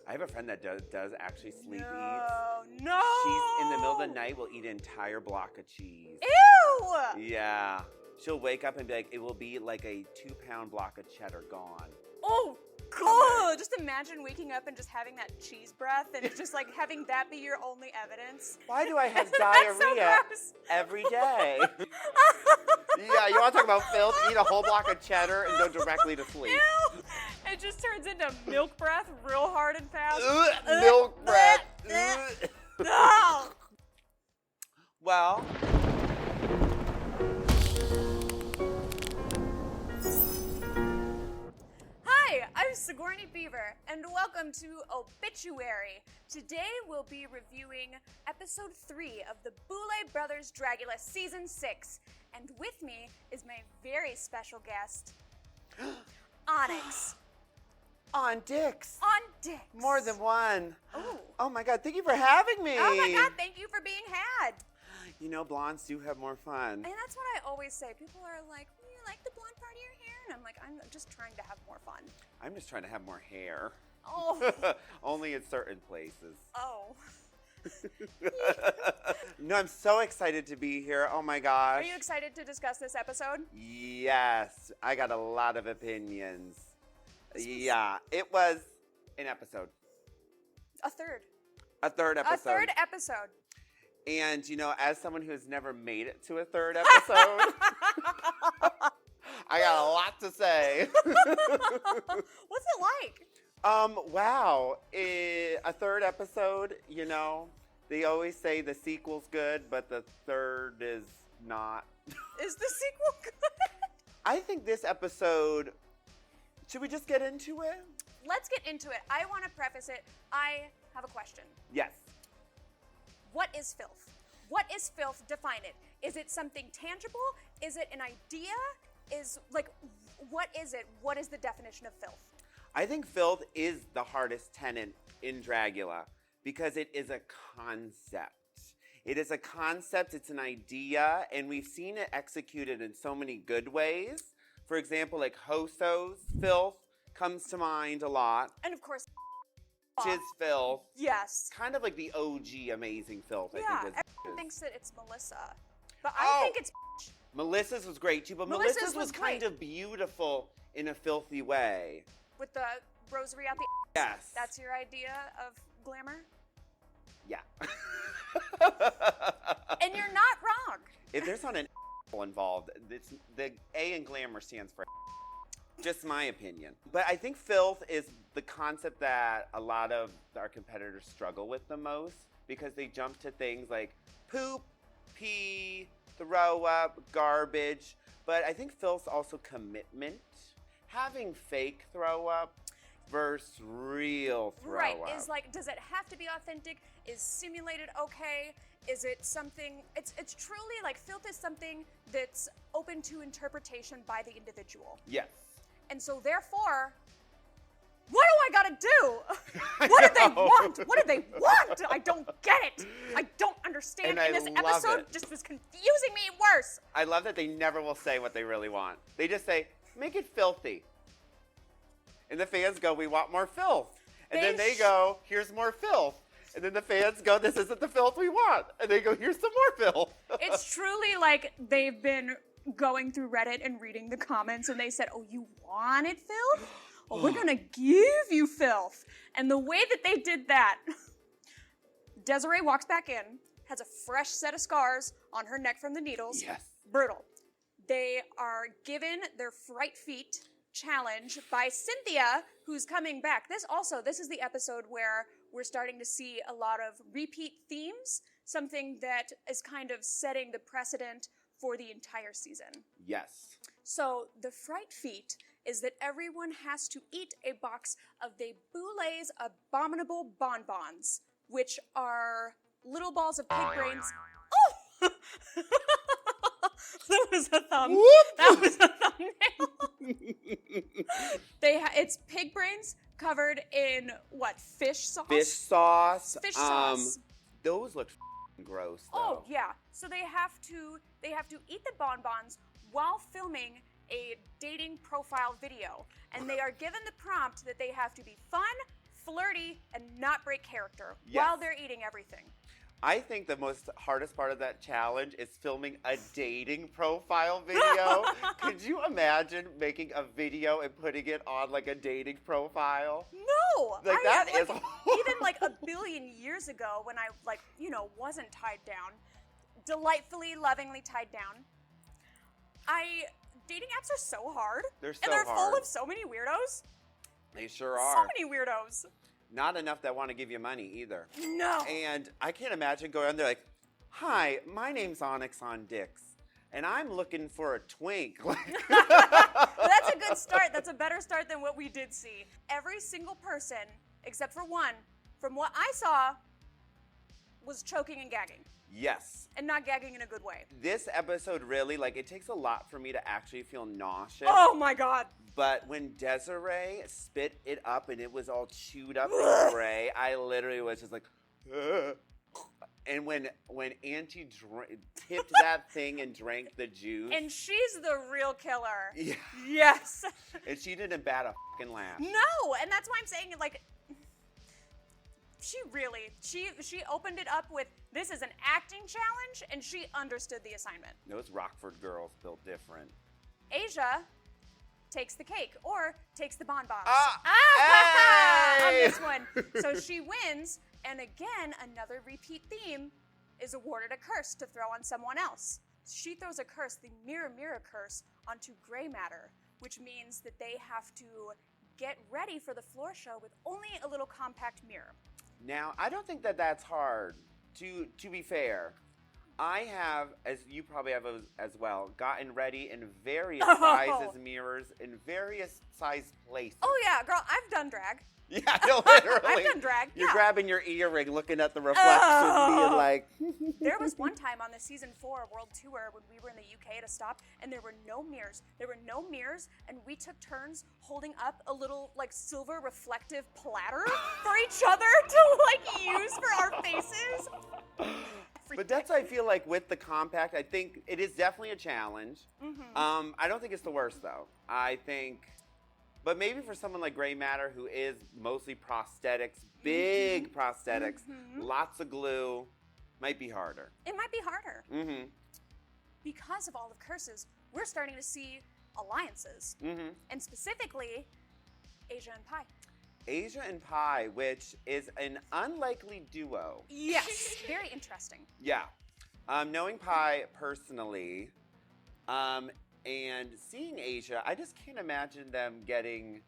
I have a friend that does actually sleep eats. No. She's in the middle of the night will eat an entire block of cheese. Ew! Yeah. She'll wake up and be like, it will be like a 2-pound block of cheddar gone. Oh, God. Just imagine waking up and just having that cheese breath and just like having that be your only evidence. Why do I have That's diarrhea so every day? Yeah, you want to talk about filth? Eat a whole block of cheddar and go directly to sleep. Ew. It just turns into milk breath real hard and fast. Milk breath. No. Well. Hi, I'm Sigourney Beaver, and welcome to Obituary. Today we'll be reviewing episode 3 of the Boulet Brothers Dragula season 6, and with me is my very special guest, Onyx. Ondyx. Ondyx. More than one. Ooh. Oh my God, thank you for having me. Oh my God, thank you for being had. You know, blondes do have more fun. And that's what I always say. People are like, you like the blonde part of your hair? And I'm like, I'm just trying to have more fun. I'm just trying to have more hair. Oh. Only in certain places. Oh. No, I'm so excited to be here. Oh my gosh. Are you excited to discuss this episode? Yes. I got a lot of opinions. Yeah. It was an episode. A third. A third episode. A third episode. And, you know, as someone who has never made it to a third episode, I got a lot to say. What's it like? Wow. A third episode, you know, they always say the sequel's good, but the third is not. Is the sequel good? I think this episode, should we just get into it? Let's get into it. I want to preface it. I have a question. Yes. What is filth? What is filth? Define it. Is it something tangible? Is it an idea? What is it? What is the definition of filth? I think filth is the hardest tenet in Dragula because it is a concept. It is a concept, it's an idea, and we've seen it executed in so many good ways. For example, like Hoso's filth comes to mind a lot. And of course, Which is filth. yes. Kind of like the OG amazing filth, I Yeah, think. everyone thinks that it's Melissa. But I think it's Melissa's was great too, but Melissa's Melissa's was kind great. of beautiful in a filthy way. with the rosary out the Yes. That's your idea of glamour? Yeah. And you're not wrong. If there's not an involved, the A in glamour stands for just my opinion. But I think filth is the concept that a lot of our competitors struggle with the most because they jump to things like poop, pee, throw up, garbage. But I think filth's also commitment. Having fake throw up versus real throw Right. up. Is like, does it have to be authentic? Is simulated okay? Is it something, it's truly like filth is something that's open to interpretation by the individual. Yes. And so therefore, what do I gotta do? What do they want? What do they want? I don't get it. I don't understand. And I this love episode it. just was confusing me worse. I love that they never will say what they really want. They just say, make it filthy. And the fans go, we want more filth. And then they go, here's more filth. And then the fans go, this isn't the filth we want. And they go, here's some more filth. It's truly like they've been going through Reddit and reading the comments and they said, oh, you wanted filth? Well, we're gonna give you filth. And the way that they did that, Desiree walks back in, has a fresh set of scars on her neck from the needles. Yes. Brutal. They are given their Fright feat challenge by Cynthia, who's coming back. This is the episode where we're starting to see a lot of repeat themes, something that is kind of setting the precedent for the entire season. Yes. So the Fright feat is that everyone has to eat a box of the Boulet's abominable bonbons, which are little balls of pig brains. Oh! That was a thumb. Whoop! That was a thumbnail. It's pig brains covered in what? Fish sauce? Fish sauce. Fish sauce. Those look gross though. Oh yeah. So they have to eat the bonbons while filming a dating profile video, and they are given the prompt that they have to be fun, flirty, and not break character Yes. while they're eating everything. I think the hardest part of that challenge is filming a dating profile video. Could you imagine making a video and putting it on like a dating profile? No! Like that is even like a billion years ago when I wasn't tied down, delightfully, lovingly tied down. Dating apps are so hard. They're so and they're hard. full of so many weirdos. They sure are. So many weirdos. Not enough that want to give you money either. No. And I can't imagine going on there like, hi, my name's Onyx Ondyx, and I'm looking for a twink. That's a good start. That's a better start than what we did see. Every single person, except for one, from what I saw, was choking and gagging. Yes. And not gagging in a good way. This episode really, it takes a lot for me to actually feel nauseous. Oh my God. But when Desiree spit it up and it was all chewed up and gray, I literally was just like, ugh. And when Auntie tipped that thing and drank the juice. And she's the real killer. Yeah. Yes. And she didn't bat a fucking lash. No, and that's why I'm saying, she opened it up with, this is an acting challenge, and she understood the assignment. Those Rockford girls built different. Asia takes the cake, or takes the bonbons. Hey! On this one. So she wins, and again, another repeat theme is awarded a curse to throw on someone else. She throws a curse, the mirror curse, onto gray matter, which means that they have to get ready for the floor show with only a little compact mirror. Now, I don't think that that's hard, to be fair. I have, as you probably have as well, gotten ready in various sizes mirrors in various size places. Oh yeah, girl, I've done drag. Yeah, no, literally. I've done drag, You're yeah. grabbing your earring, looking at the reflection, being like... There was one time on the season 4 world tour when we were in the UK to stop, and there were no mirrors. And we took turns holding up a little, silver reflective platter for each other to, use for our faces. But that's, I feel like, with the compact, I think it is definitely a challenge. Mm-hmm. I don't think it's the worst, though. I think... But maybe for someone like Gray Matter, who is mostly prosthetics, big prosthetics, lots of glue, might be harder. It might be harder. Mm-hmm. Because of all the curses, we're starting to see alliances. Mm-hmm. And specifically, Asia and Pi. Asia and Pi, which is an unlikely duo. Yes, very interesting. Yeah. Knowing Pi personally, and seeing Asia, I just can't imagine them getting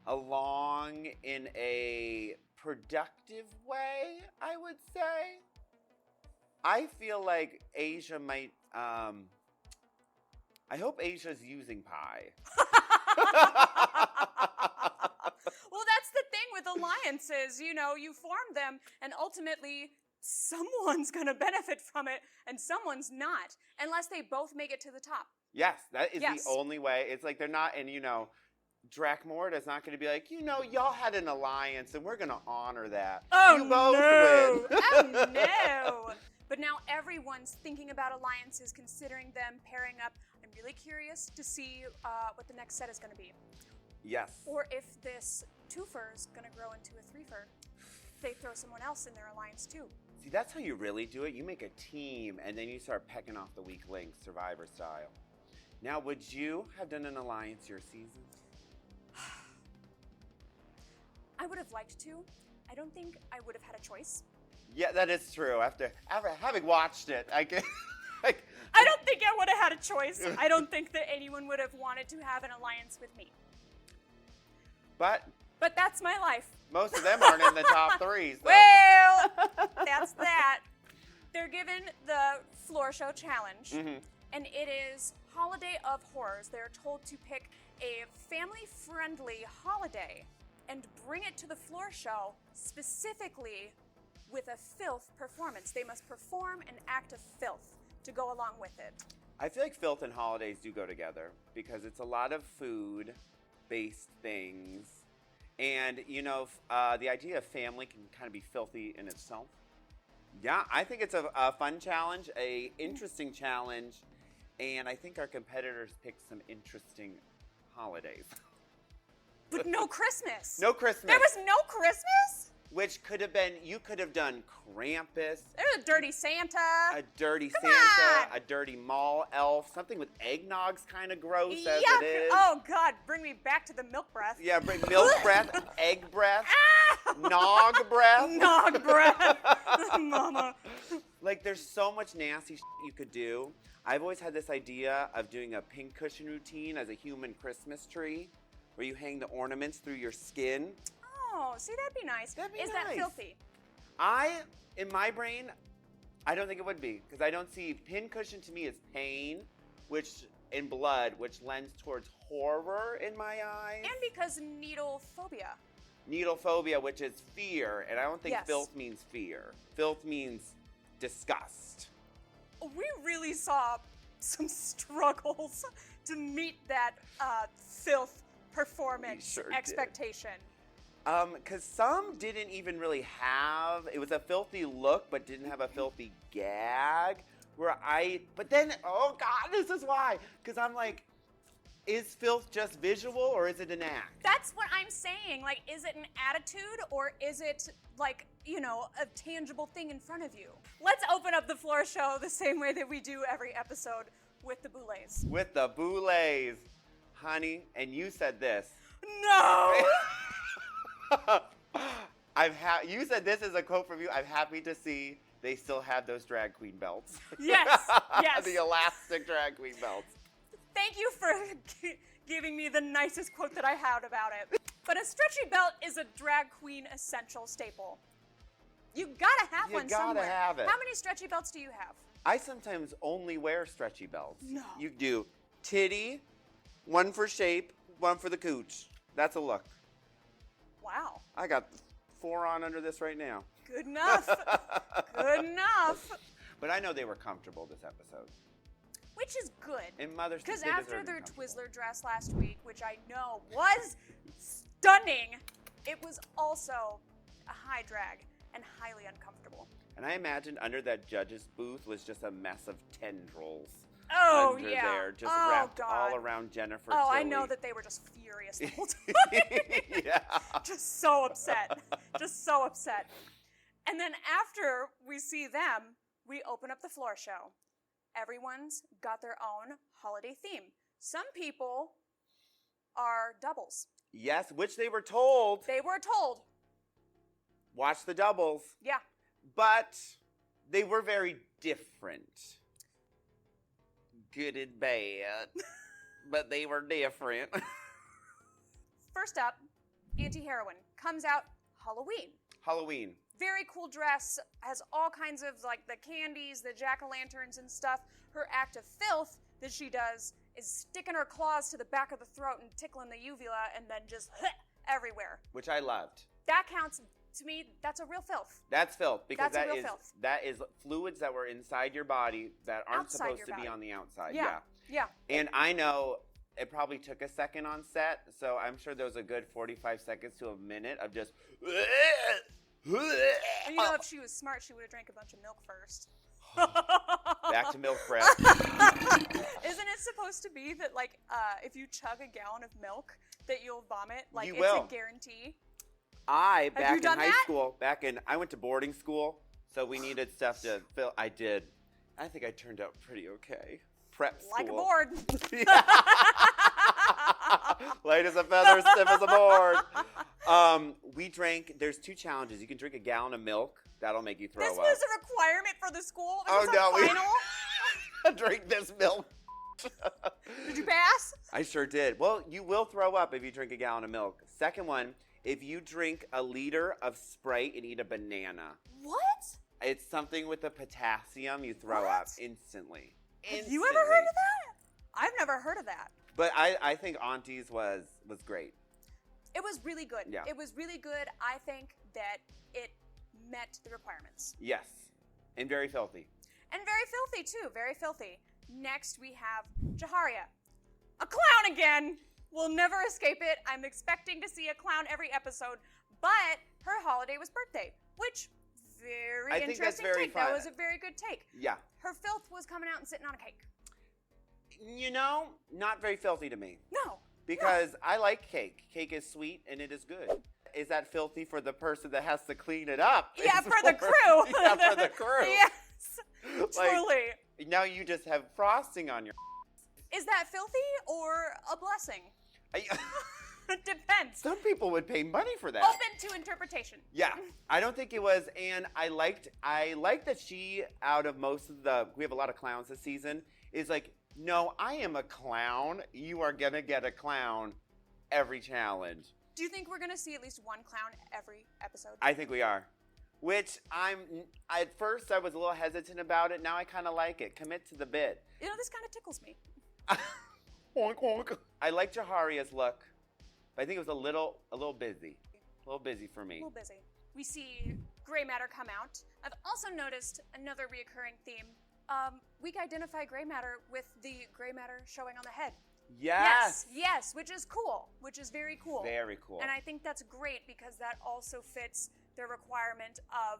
along in a productive way, I would say. I feel like Asia might, I hope Asia's using Pi. Well, that's the thing with alliances. You form them, and ultimately, someone's going to benefit from it, and someone's not, unless they both make it to the top. Yes, that is the only way. It's like they're not, and Drakmorda's not going to be like, y'all had an alliance, and we're going to honor that. Oh, you both no. win. Oh, no. But now everyone's thinking about alliances, considering them, pairing up. I'm really curious to see what the next set is going to be. Yes. Or if this twofer is going to grow into a threefer. They throw someone else in their alliance, too. See, that's how you really do it. You make a team, and then you start pecking off the weak links, Survivor style. Now, would you have done an alliance your season? I would have liked to. I don't think I would have had a choice. Yeah, that is true. After having watched it, I can... I don't think I would have had a choice. I don't think that anyone would have wanted to have an alliance with me. But that's my life. Most of them aren't in the top 3. So. Well, that's that. They're given the floor show challenge, and it is Holiday of Horrors. They're told to pick a family-friendly holiday and bring it to the floor show specifically with a filth performance. They must perform an act of filth to go along with it. I feel like filth and holidays do go together because it's a lot of food-based things. And, the idea of family can kind of be filthy in itself. Yeah, I think it's a fun challenge, a interesting challenge, and I think our competitors picked some interesting holidays. But no Christmas. No Christmas. There was no Christmas? Which could have been, you could have done Krampus. There's a dirty Santa. A dirty Come Santa, on. a dirty mall elf, something with eggnog's kind of gross as Yuck. it is. Oh, God, bring me back to the milk breath. Yeah, bring milk breath, egg breath, nog breath. Nog breath. Mama. Like, there's so much nasty you could do. I've always had this idea of doing a pincushion routine as a human Christmas tree, where you hang the ornaments through your skin. Oh, see, that'd be nice. That'd be Is nice. that filthy? In my brain, I don't think it would be, because I don't see pincushion to me as pain, in blood, which lends towards horror in my eyes. And because needle phobia. Needle phobia, which is fear, and I don't think Yes. filth means fear. Filth means disgust. We really saw some struggles to meet that filth performance We sure did. expectation. Because some didn't even really have, it was a filthy look, but didn't have a filthy gag. But then, oh God, this is why. Because I'm like, is filth just visual or is it an act? That's what I'm saying. Like, is it an attitude or is it, like, a tangible thing in front of you? Let's open up the floor show the same way that we do every episode with the Boulets. With the Boulets, honey, and you said this. No! You said this is a quote from you. I'm happy to see they still have those drag queen belts. Yes, yes. The elastic drag queen belts. Thank you for giving me the nicest quote that I had about it. But a stretchy belt is a drag queen essential staple. You gotta have You one gotta somewhere. have it. How many stretchy belts do you have? I sometimes only wear stretchy belts. No. You do titty, one for shape, one for the cooch. That's a look. Wow. I got 4 on under this right now. Good enough. Good enough. But I know they were comfortable this episode. Which is good. And Mother's Day, Because they after deserve to be their comfortable. Twizzler dress last week, which I know was stunning, it was also a high drag and highly uncomfortable. And I imagined under that judge's booth was just a mess of tendrils. Oh, under yeah. there, just Oh, wrapped God. all around Jennifer Oh, I Tilly. know that they were just furious the whole time. Yeah. Just so upset. Just so upset. And then after we see them, we open up the floor show. Everyone's got their own holiday theme. Some people are doubles. Yes, which they were told. They were told. Watch the doubles. Yeah. But they were very different. Good and bad. But they were different. First up, Anti-Heroine comes out Halloween. Halloween. Very cool dress, has all kinds of, like, the candies, the jack-o'-lanterns and stuff. Her act of filth that she does is sticking her claws to the back of the throat and tickling the uvula and then just everywhere. Which I loved. That counts, to me, that's a real filth. That's filth because That's a real filth. that is fluids that were inside your body that aren't Outside supposed your to be body. on the outside. Yeah. Yeah. And I know it probably took a second on set, so I'm sure there was a good 45 seconds to a minute of just. And you know, if she was smart, she would have drank a bunch of milk first. Back to milk breath. Isn't it supposed to be that, like, if you chug a gallon of milk, that you'll vomit? Like, You it's will. a guarantee. I you done high that? school, I went to boarding school, so we needed stuff to fill. I did. I think I turned out pretty okay. Prep school. Like a board. Light as a feather, stiff as a board. We drank. There's 2 challenges. You can drink a gallon of milk. That'll make you throw This up. was a requirement for the school. This Oh, was no, a we- final. Drink this milk. Did you pass? I sure did. Well, you will throw up if you drink a gallon of milk. Second one, if you drink a liter of Sprite and eat a banana. What? It's something with the potassium. You throw What? up instantly. Have you ever heard of that? I've never heard of that. But I think Auntie's was great. It was really good. Yeah. It was really good. I think that it met the requirements. Yes. And very filthy. And very filthy, too. Very filthy. Next, we have Jaharia. A clown again. We'll never escape it. I'm expecting to see a clown every episode. But her holiday was birthday, which, very I think that's interesting very take. fun. That was a very good take. Yeah. Her filth was coming out and sitting on a cake. You know, not very filthy to me. No. Because I like cake. Cake is sweet and it is good. is that filthy for the person that has to clean it up? Yeah, It's for the crew. Yeah, for the crew. Yes, Like, truly. now you just have frosting on your. Is that filthy or a blessing? It depends. Some people would pay money for that. Open to interpretation. Yeah, I don't think it was, and I liked that she, out of most of we have a lot of clowns this season, is like, no, I am a clown. You are gonna get a clown every challenge. Do you think we're gonna see at least one clown every episode? I think we are. Which at first I was a little hesitant about it. Now I kind of like it. Commit to the bit. You know, this kind of tickles me. Honk, honk. I liked Jaharia's look, but I think it was a little busy. A little busy for me. A little busy. We see gray matter come out. I've also noticed another reoccurring theme. We identify gray matter with the gray matter showing on the head. Yes, which is cool, which is very cool. Very cool. And I think that's great because that also fits the requirement of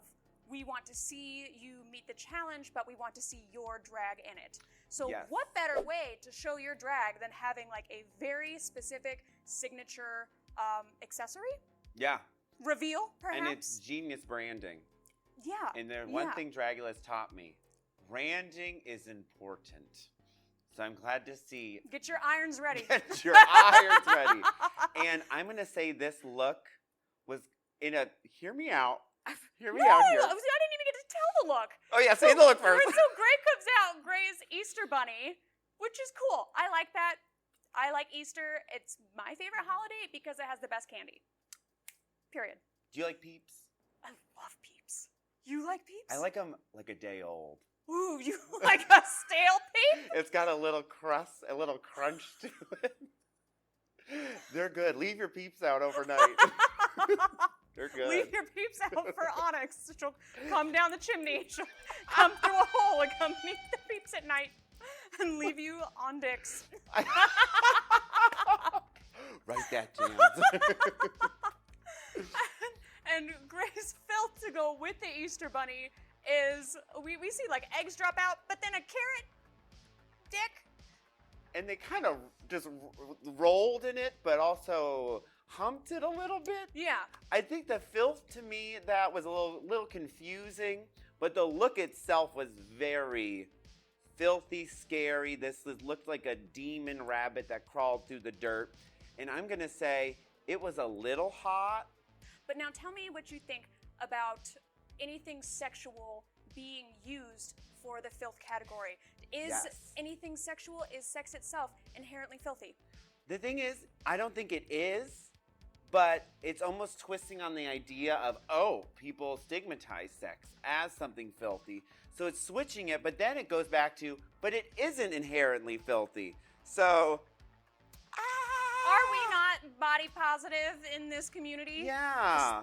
we want to see you meet the challenge, but we want to see your drag in it. So what better way to show your drag than having like a very specific signature accessory? Yeah. Reveal, perhaps? And it's genius branding. Yeah. And the one thing Dragula has taught me, branding is important. So I'm glad to see. Get your irons ready. Get your irons ready. And I'm going to say this look was hear me out. Hear me out here. I didn't even get to tell the look. Oh, yeah, say the look first. So Gray comes out, Gray's Easter Bunny, which is cool. I like that. I like Easter. It's my favorite holiday because it has the best candy. Period. Do you like Peeps? I love Peeps. You like Peeps? I like them like a day old. Ooh, you like a stale Peep? It's got a little crust, a little crunch to it. They're good. Leave your Peeps out overnight. They're good. Leave your Peeps out for Onyx. She'll come down the chimney. She'll come through a hole and come meet the Peeps at night and leave you Ondyx. Write that down. And Gray's filth to go with the Easter Bunny is, we see like eggs drop out, but then a carrot dick. And they kind of just rolled in it, but also humped it a little bit. Yeah. I think the filth, to me, that was a little confusing, but the look itself was very filthy, scary. This looked like a demon rabbit that crawled through the dirt. And I'm going to say it was a little hot. But now tell me what you think about anything sexual being used for the filth category. Is anything sexual, is sex itself inherently filthy? The thing is, I don't think it is, but it's almost twisting on the idea of, people stigmatize sex as something filthy. So it's switching it, but then it goes back to, but it isn't inherently filthy. So... Are we not body positive in this community? Yeah.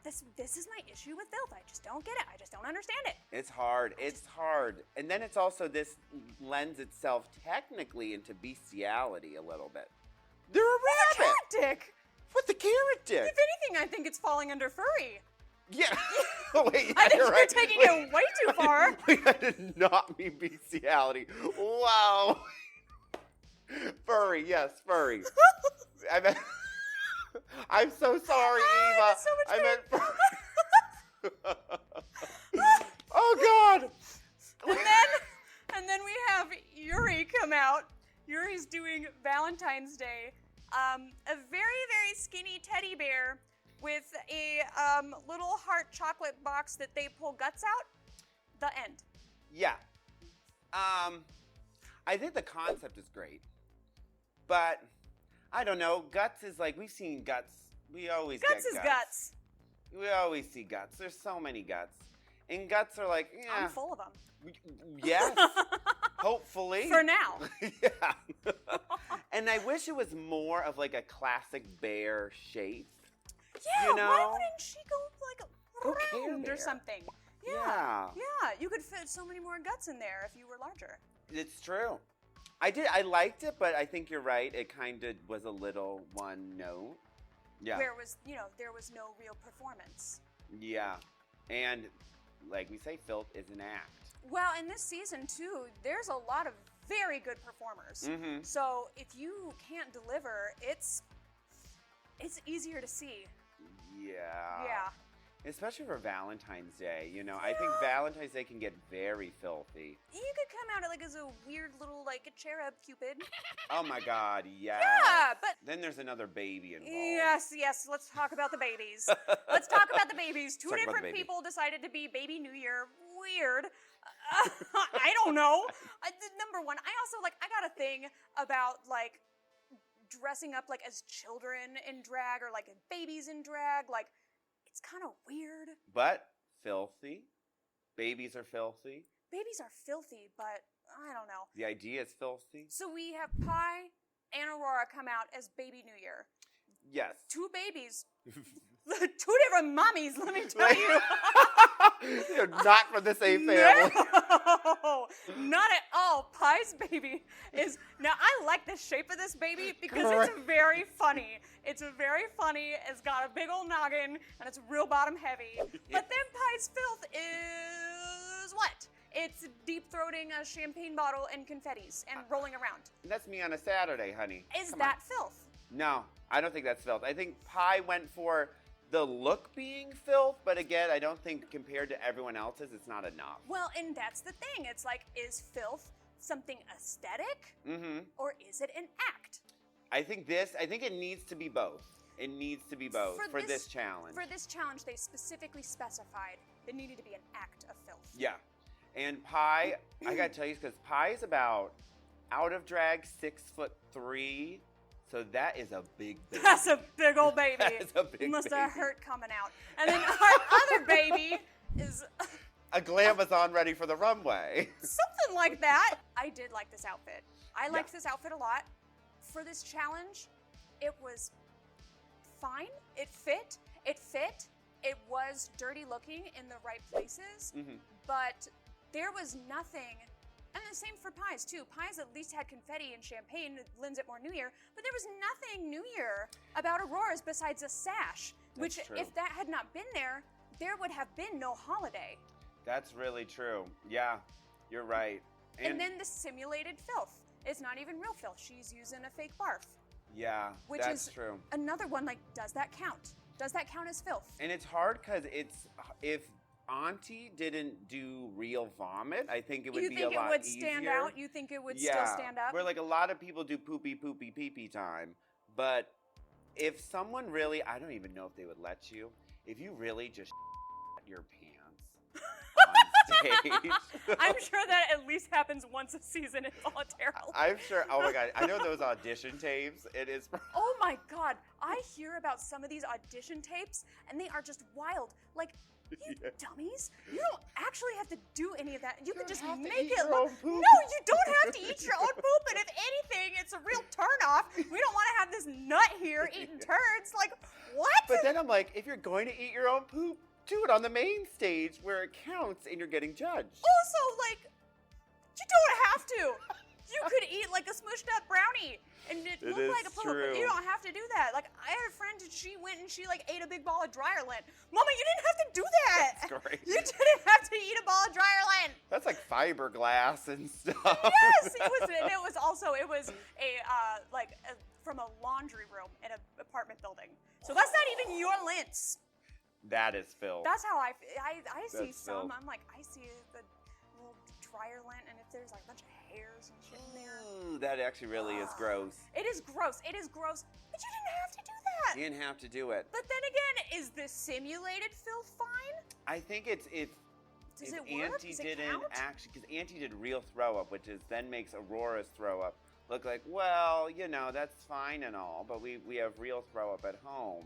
This is my issue with filth. I just don't get it. I just don't understand it. It's hard. It's hard. And then it's also, this lends itself technically into bestiality a little bit. They're a rabbit. Carrot dick. With the carrot dick. If anything, I think it's falling under furry. Yeah. Wait, I think you're right. taking it way too far. Wait, I did not mean bestiality. Wow. Furry, yes, furry. I'm so sorry, Eva. So much I meant furry. Oh God. And then we have Yuri come out. Yuri's doing Valentine's Day. A very, very skinny teddy bear with a little heart chocolate box that they pull guts out. The end. Yeah. I think the concept is great. But I don't know. Guts is like, we've seen guts. We always get guts. Guts is guts. We always see guts. There's so many guts. And guts are like, yeah. I'm full of them. Yes. Hopefully. For now. Yeah. And I wish it was more of like a classic bear shape. Yeah, you know? Why wouldn't she go like Care round Bear. or something? Yeah. Yeah, you could fit so many more guts in there if you were larger. It's true. I liked it, but I think you're right. It kind of was a little one note. Yeah. There was no real performance. Yeah. And like we say, filth is an act. Well, in this season too, there's a lot of very good performers. Mm-hmm. So if you can't deliver, it's easier to see. Yeah. Especially for Valentine's Day, you know. I think Valentine's Day can get very filthy. You could come out like as a weird little like a cherub cupid. Oh my God, yes. Yeah, but then there's another baby involved. Yes. Let's talk about the babies. Let's talk about the babies. Two different people decided to be Baby New Year. Weird. I don't know. Number one, I also I got a thing about like dressing up like as children in drag or like babies in drag. Like, it's kind of weird. But filthy. Babies are filthy. Babies are filthy, but I don't know. The idea is filthy. So we have Pie and Aurora come out as Baby New Year. Yes. Two babies. Two different mommies, let me tell you. They're not from the same family. No, not at all. Pie's baby is... Now, I like the shape of this baby because it's very funny. It's very funny. It's got a big old noggin, and it's real bottom heavy. But then Pie's filth is what? It's deep-throating a champagne bottle and confettis and rolling around. That's me on a Saturday, honey. Is that filth? No, I don't think that's filth. I think Pie went for the look being filth, but again, I don't think compared to everyone else's, it's not enough. Well, and that's the thing. It's like, is filth something aesthetic? Mm-hmm. Or is it an act? I think it needs to be both. It needs to be both for this challenge. For this challenge, they specifically specified there needed to be an act of filth. Yeah. And Pie, I gotta tell you, because Pie is about out of drag 6'3". So that is a big baby. That's a big old baby. That is a big Must baby. have hurt coming out. And then our other baby is... a glamazon ready for the runway. Something like that. I did like this outfit. I liked this outfit a lot. For this challenge, it was fine. It fit. It was dirty looking in the right places. Mm-hmm. But there was nothing... And the same for Pies, too. Pies at least had confetti and champagne. It lends it more New Year. But there was nothing New Year about Aurora's besides a sash. Which, if that had not been there, there would have been no holiday. That's really true. Yeah, you're right. And then the simulated filth. It's not even real filth. She's using a fake barf. Yeah, that's true. Another one, like, does that count? Does that count as filth? And it's hard because if Auntie didn't do real vomit, I think it would be a lot easier. You think it would stand out? You think it would still stand up? Where like a lot of people do poopy, poopy, pee-pee time. But if someone really, I don't even know if they would let you, if you really just your pants on stage. I'm sure that at least happens once a season involuntarily. I'm sure, oh my God, I know those audition tapes, it is. Oh my God, I hear about some of these audition tapes and they are just wild. Like, you dummies, you don't actually have to do any of that. You can just make it look. No, you don't have to eat your own poop. And if anything, it's a real turnoff. We don't want to have this nut here eating turds. Like, what? But then I'm like, if you're going to eat your own poop, do it on the main stage where it counts and you're getting judged. Also, like, you don't have to. You could eat like a smushed up brownie and it looked like a poop. But you don't have to do that. Like, I had a friend and she went and she like ate a big ball of dryer lint. Mama, you didn't have to do that. That's great. You didn't have to eat a ball of dryer lint. That's like fiberglass and stuff. Yes, it was from a laundry room in an apartment building. So that's not even your lints. That is filth. That's how I see That's some. filth. I'm like, I see the little dryer lint, and if there's like a bunch of hairs and shit in there. Ooh, that actually really is gross. It is gross. It is gross. But you didn't have to do that. You didn't have to do it. But then again, is the simulated filth fine? I think it's if Does it work? Auntie Does it didn't count? actually, because Auntie did real throw up, which is then makes Aurora's throw up look like, well, you know, that's fine and all, but we have real throw up at home.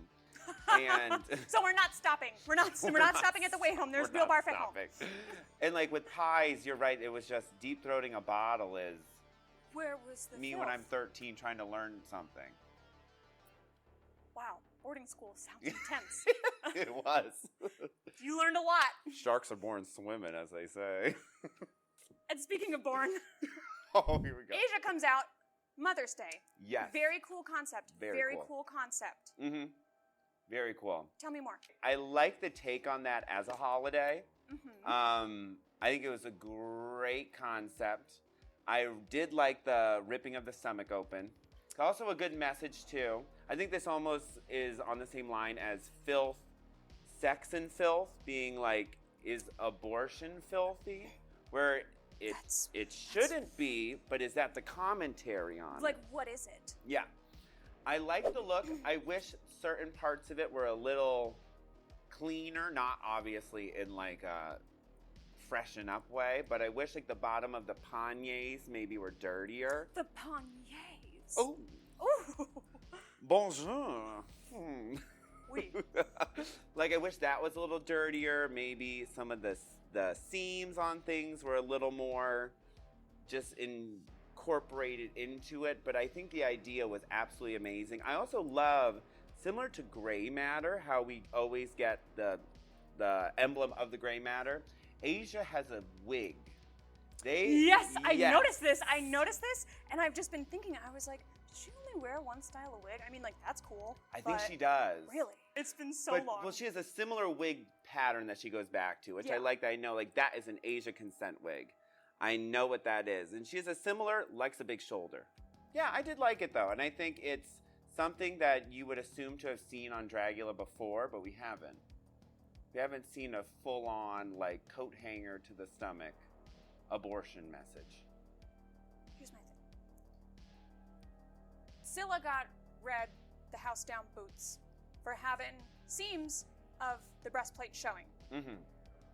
And so we're not stopping. We're not stopping at the way home. There's real barf at home. And like with Pies, you're right. It was just deep throating a bottle is. Where was the me filth? when I'm 13 trying to learn something? Wow, boarding school sounds intense. It was. You learned a lot. Sharks are born swimming, as they say. And speaking of born, oh, here we go. Asia comes out Mother's Day. Yes. Very cool concept. Very cool concept. Mm-hmm. Very cool. Tell me more. I like the take on that as a holiday. Mm-hmm. I think it was a great concept. I did like the ripping of the stomach open. It's also a good message, too. I think this almost is on the same line as filth, sex and filth, being like, is abortion filthy? Where it shouldn't be, but is that the commentary on like, it? what is it? Yeah. I like the look. I wish certain parts of it were a little cleaner, not obviously in like a freshen up way, but I wish like the bottom of the panniers maybe were dirtier. The panniers. Oh. Ooh. Bonjour. Oui. Like I wish that was a little dirtier. Maybe some of the seams on things were a little more just incorporated into it. But I think the idea was absolutely amazing. I also love, similar to gray matter, how we always get the emblem of the gray matter. Asia has a wig. Yes, I noticed this. And I've just been thinking, I was like, does she only wear one style of wig? I mean, like, that's cool. I think she does. Really? It's been so long. Well, she has a similar wig pattern that she goes back to, which I like that I know, like, that is an Asia consent wig. I know what that is. And she has a similar, likes a big shoulder. Yeah, I did like it, though. And I think it's something that you would assume to have seen on Dragula before, but we haven't. We haven't seen a full-on, like, coat hanger to the stomach abortion message. Here's my thing. Scylla got red the house down boots for having seams of the breastplate showing. Mm-hmm.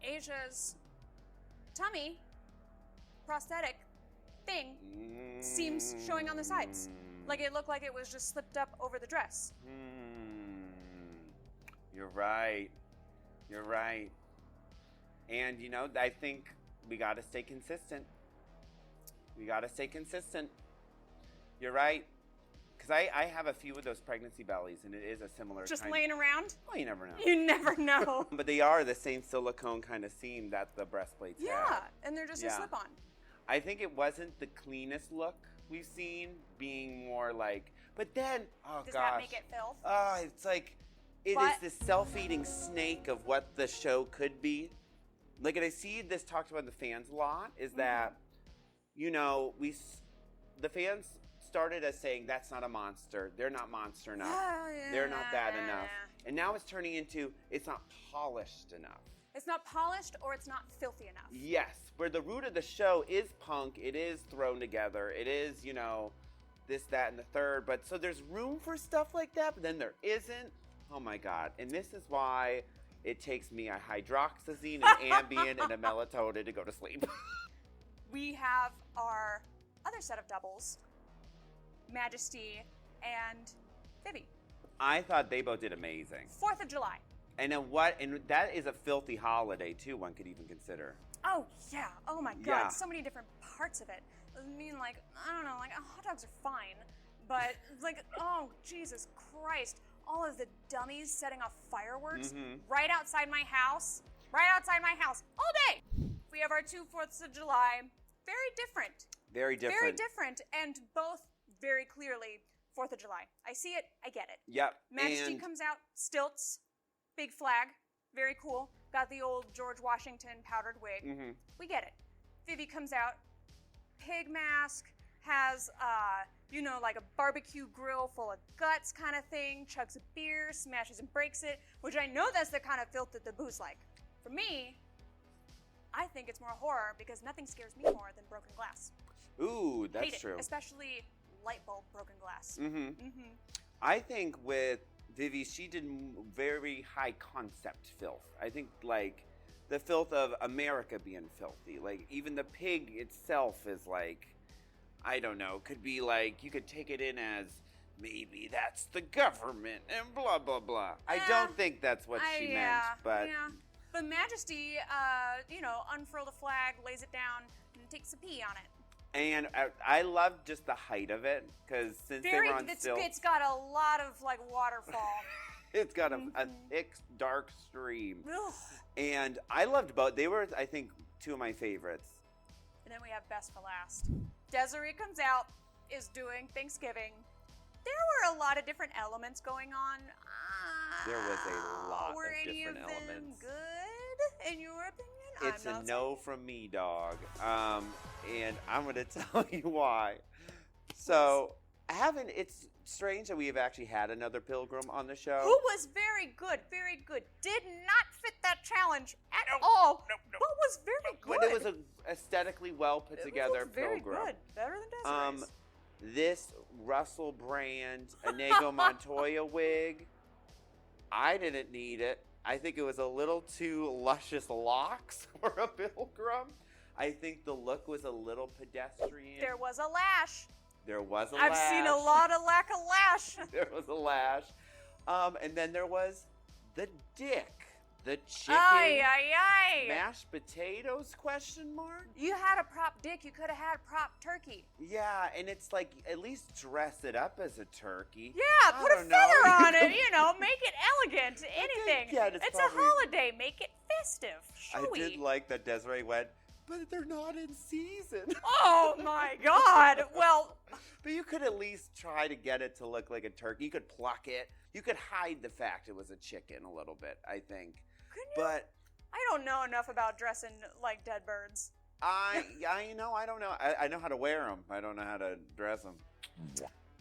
Asia's tummy prosthetic thing seems showing on the sides. Like it looked like it was just slipped up over the dress. You're right. You're right. And, you know, I think we got to stay consistent. You're right. Because I have a few of those pregnancy bellies, and it is a similar just kind. Laying around? Well, you never know. You never know. But they are the same silicone kind of seam that the breastplates have. Yeah, and they're just a slip-on. I think it wasn't the cleanest look we've seen, being more like, but then, Does that make it filth? It's like, it is this self-eating snake of what the show could be. Like, and I see this talked about in the fans a lot, is that, you know, the fans started as saying, that's not a monster. They're not monster enough. They're not that enough. And now it's turning into, it's not polished enough. It's not polished or it's not filthy enough. Yes, where the root of the show is punk, it is thrown together, it is, you know, this, that, and the third. But so there's room for stuff like that, but then there isn't. Oh my God. And this is why it takes me a hydroxyzine, an Ambien, and a melatonin to go to sleep. We have our other set of doubles, Majesty and Vivi. I thought they both did amazing. 4th of July. And that is a filthy holiday too, one could even consider. Oh yeah, oh my God, Yeah. So many different parts of it. I mean, like, I don't know, like, hot dogs are fine, but like, oh, Jesus Christ, all of the dummies setting off fireworks right outside my house, all day. We have our 2 4ths of July, very different. Very different. Very different, and both very clearly 4th of July. I see it, I get it. Yep. Majesty comes out, stilts, big flag, very cool. Got the old George Washington powdered wig. We get it. Vivi comes out, pig mask, has, you know, like a barbecue grill full of guts kind of thing, chugs a beer, smashes and breaks it, which I know that's the kind of filth that the booze like. For me, I think it's more horror because nothing scares me more than broken glass. Ooh, that's Hate it, true. especially light bulb broken glass. I think with Vivi, she did very high concept filth. I think like the filth of America being filthy. Like even the pig itself is like, I don't know, could be like, you could take it in as maybe that's the government and blah, blah, blah. I don't think that's what she meant, but... Yeah. But Majesty, you know, unfurled a flag, lays it down, and takes a pee on it. And I love just the height of it, because since they were on stilts... It's got a lot of, like, waterfall. It's got a thick, dark stream. Ugh. And I loved both. They were, I think, two of my favorites. And then we have best for last. Desiree comes out, is doing Thanksgiving. There were a lot of different elements going on. There was a lot of were any different of them elements. Good, in your opinion? It's a no from me, dog. And I'm going to tell you why. So, strange that we have actually had another pilgrim on the show. Who was very good, very good. Did not fit that challenge at all, but was very good. But it was an aesthetically well put together very pilgrim. Good. Better than Desiree's. This Russell Brand Inigo Montoya wig, I didn't need it. I think it was a little too luscious locks for a pilgrim. I think the look was a little pedestrian. There was a lash. There was a I've lash. seen a lot of lack of lash. There was a lash. And then there was the dick. The chicken. Mashed potatoes, question mark? You had a prop dick. You could have had a prop turkey. Yeah, and it's like, at least dress it up as a turkey. Yeah, put a feather on it, make it elegant, anything. Yeah, it's a holiday. Make it festive, showy. I did like that Desiree went, but they're not in season. Oh my God. Well. But you could at least try to get it to look like a turkey. You could pluck it. You could hide the fact it was a chicken a little bit, I think. Couldn't you? But I don't know enough about dressing like dead birds. I don't know. I know how to wear them. I don't know how to dress them.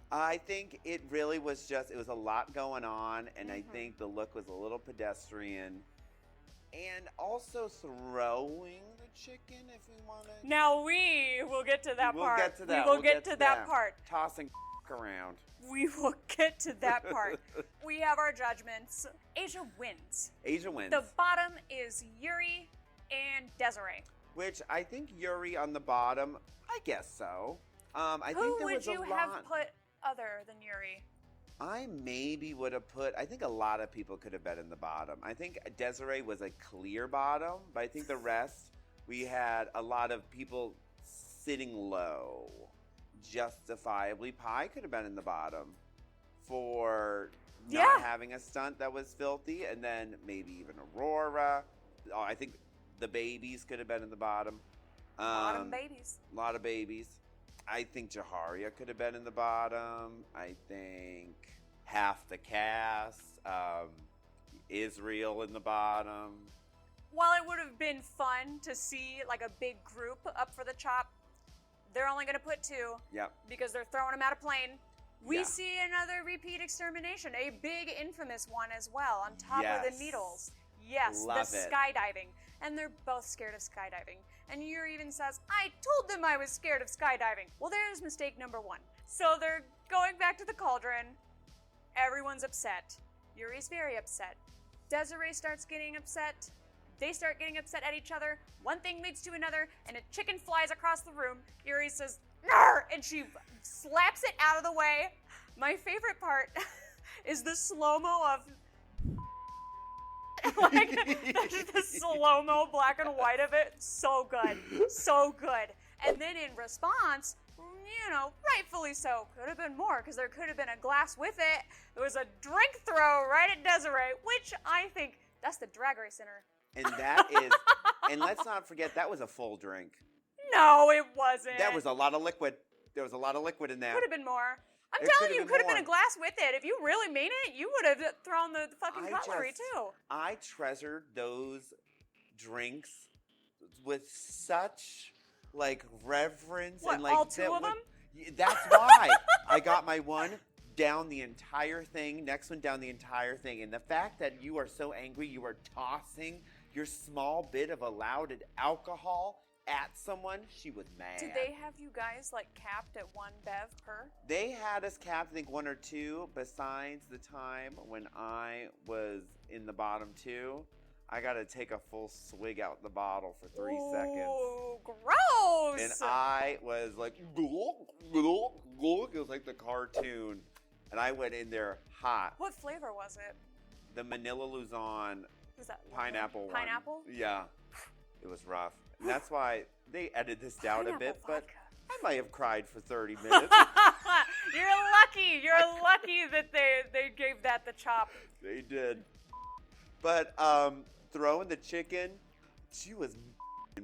I think it really was it was a lot going on, and I think the look was a little pedestrian. And also throwing the chicken, if we want to. Now we will get to that part. We'll get to that. We will get to that part. Tossing around. We will get to that part. We have our judgments. Asia wins. Asia wins. The bottom is Yuri and Desiree. Which I think Yuri on the bottom. I guess so. I think there was a lot. Who would you have put other than Yuri? I maybe would have put. I think a lot of people could have been in the bottom. I think Desiree was a clear bottom, but I think the rest we had a lot of people sitting low. Justifiably, Pie could have been in the bottom for not having a stunt that was filthy, and then maybe even Aurora. Oh, I think the babies could have been in the bottom. A lot of babies. A lot of babies. I think Jaharia could have been in the bottom. I think half the cast. Israel in the bottom. While it would have been fun to see like a big group up for the chop, they're only going to put 2 because they're throwing them out of plane. We see another repeat extermination, a big infamous one as well, on top of the needles. Yes, Love the it. skydiving. And they're both scared of skydiving. And Yuri even says, I told them I was scared of skydiving. Well, there's mistake number 1. So they're going back to the cauldron. Everyone's upset. Yuri's very upset. Desiree starts getting upset. They start getting upset at each other. One thing leads to another, and a chicken flies across the room. Yuri says, "Nar!" and she slaps it out of the way. My favorite part is the slow-mo of like the slow-mo black and white of it. So good. So good. And then in response, rightfully so. Could have been more, because there could have been a glass with it. There was a drink throw right at Desiree, which I think that's the Drag Race Center. And that is, and let's not forget, that was a full drink. No, it wasn't. That was a lot of liquid. There was a lot of liquid in that. Could have been more. I'm telling you, could have been a glass with it. If you really mean it, you would have thrown the fucking cutlery too. I treasured those drinks with such reverence. What, and all 2 of them? That's why I got my one down the entire thing, next one down the entire thing. And the fact that you are so angry, you are tossing your small bit of allowed alcohol at someone, she was mad. Did they have you guys capped at 1 bev per? They had us capped, I think 1 or 2, besides the time when I was in the bottom 2. I got to take a full swig out the bottle for 3 seconds. Oh, gross! And I was like, glug, glug, glug. It was like the cartoon. And I went in there hot. What flavor was it? The Manila Luzon Was that pineapple one. Pineapple? Yeah. It was rough. And that's why they edited this down a bit, but vodka. I might have cried for 30 minutes. You're lucky. You're lucky that they gave that the chop. They did. But throwing the chicken, she was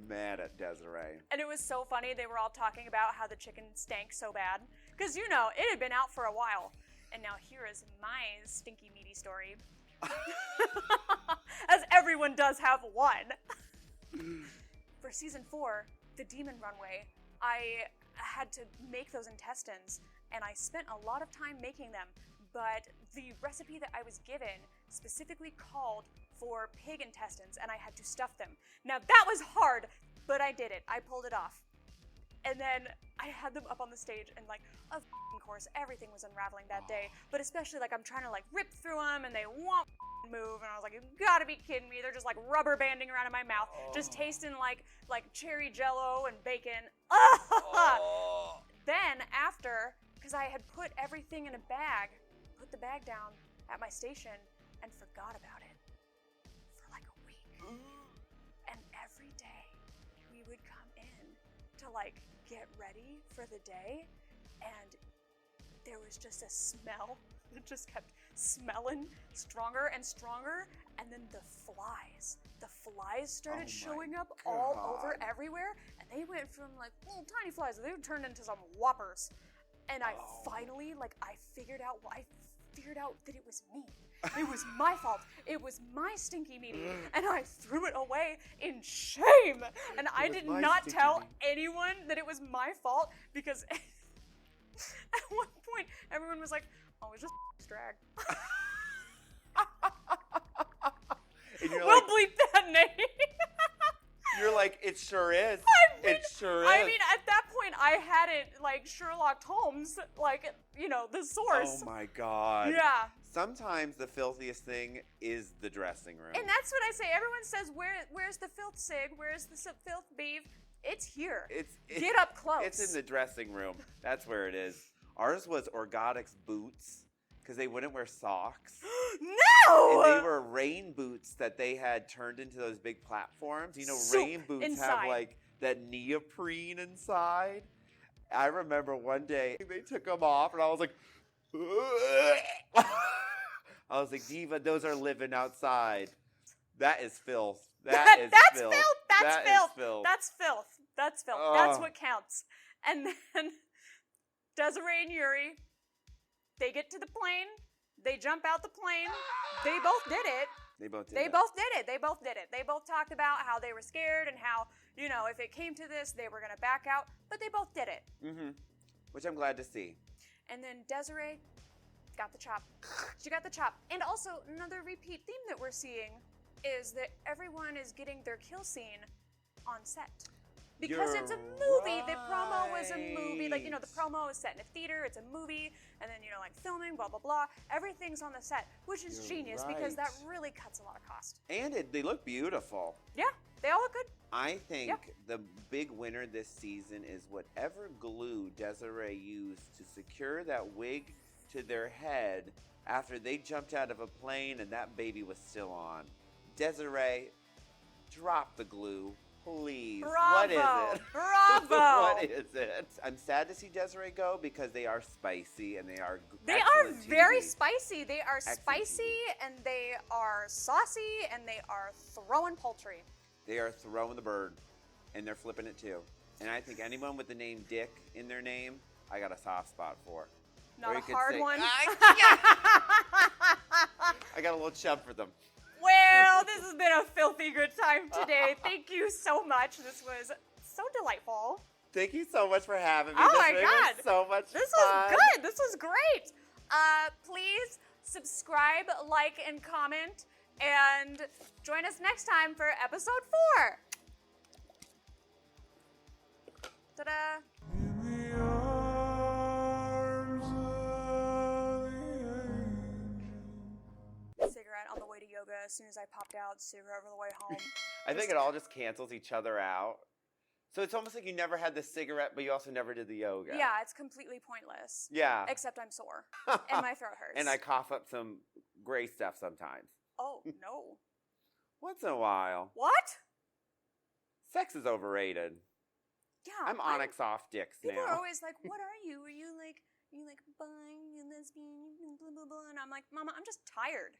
mad at Desiree. And it was so funny. They were all talking about how the chicken stank so bad. Because, it had been out for a while. And now here is my stinky meaty story. As everyone does have one. For season 4, the Demon Runway, I had to make those intestines. and I spent a lot of time making them, but the recipe that I was given specifically called for pig intestines, and I had to stuff them. Now that was hard, but I did it. I pulled it off. And then I had them up on the stage, and like, of course, everything was unraveling that day. But especially like I'm trying to like rip through them, and they won't move. And I was like, you gotta be kidding me! They're just like rubber banding around in my mouth, just tasting like cherry Jello and bacon. Then after, because I had put everything in a bag, put the bag down at my station, and forgot about it for like a week. And every day we would come in to like get ready for the day, and there was just a smell that just kept smelling stronger and stronger, and then the flies started showing up all over everywhere, and they went from like little tiny flies, they turned into some whoppers. And I finally, I figured out that it was me. It was my fault. It was my stinky meaty. And I threw it away in shame. And I did not tell anyone that it was my fault, because at one point, everyone was like, oh, it's just drag. We'll bleep that name. You're like, it sure is. It sure is. I mean, at that point, I hadn't, Sherlock Holmes, the source. Oh my God. Yeah. Sometimes the filthiest thing is the dressing room. And that's what I say. Everyone says, where's the filth, Sig? Where's the filth, Beav? It's here. Get up close. It's in the dressing room. That's where it is. Ours was Orgotic's boots, because they wouldn't wear socks. No! And they were rain boots that they had turned into those big platforms. You know, rain boots have that neoprene inside. I remember one day they took them off, and I was like, Diva, those are living outside. That is filth. That's filth. That's filth. That's filth. That's what counts. And then Desiree and Yuri, they get to the plane. They jump out the plane. They both did it. They both did it. They both talked about how they were scared and how, if it came to this, they were going to back out. But they both did it. Mm-hmm. Which I'm glad to see. And then Desiree got the chop. She got the chop. And also, another repeat theme that we're seeing is that everyone is getting their kill scene on set. Because it's a movie. The promo was a movie. The promo is set in a theater. It's a movie. And then, filming, blah, blah, blah. Everything's on the set, which is genius because that really cuts a lot of cost. And they look beautiful. Yeah, they all look good. I think the big winner this season is whatever glue Desiree used to secure that wig to their head after they jumped out of a plane and that baby was still on. Desiree, drop the glue. Please. Bravo. What is it? Bravo. What is it? I'm sad to see Desiree go because they are spicy and they are very spicy. They are spicy and they are saucy and they are throwing poultry. They are throwing the bird and they're flipping it too. And I think anyone with the name Dick in their name, I got a soft spot for. Not a hard one. I got a little chub for them. Well, this has been a filthy good time today. Thank you so much. This was so delightful. Thank you so much for having me. Oh my God. Was so much fun. This was good. This was great. Please subscribe, like, and comment, and join us next time for episode 4. Ta-da. Cigarette on the way to yoga. As soon as I popped out, cigarette on the way home. I think it all just cancels each other out. So it's almost like you never had the cigarette, but you also never did the yoga. Yeah, it's completely pointless. Yeah. Except I'm sore. And my throat hurts. And I cough up some gray stuff sometimes. Oh, no. Once in a while. What? Sex is overrated. Yeah. I'm Onyx off dicks now. People are always like, what are you? Are you bi, lesbian, blah, blah, blah. And I'm like, Mama, I'm just tired.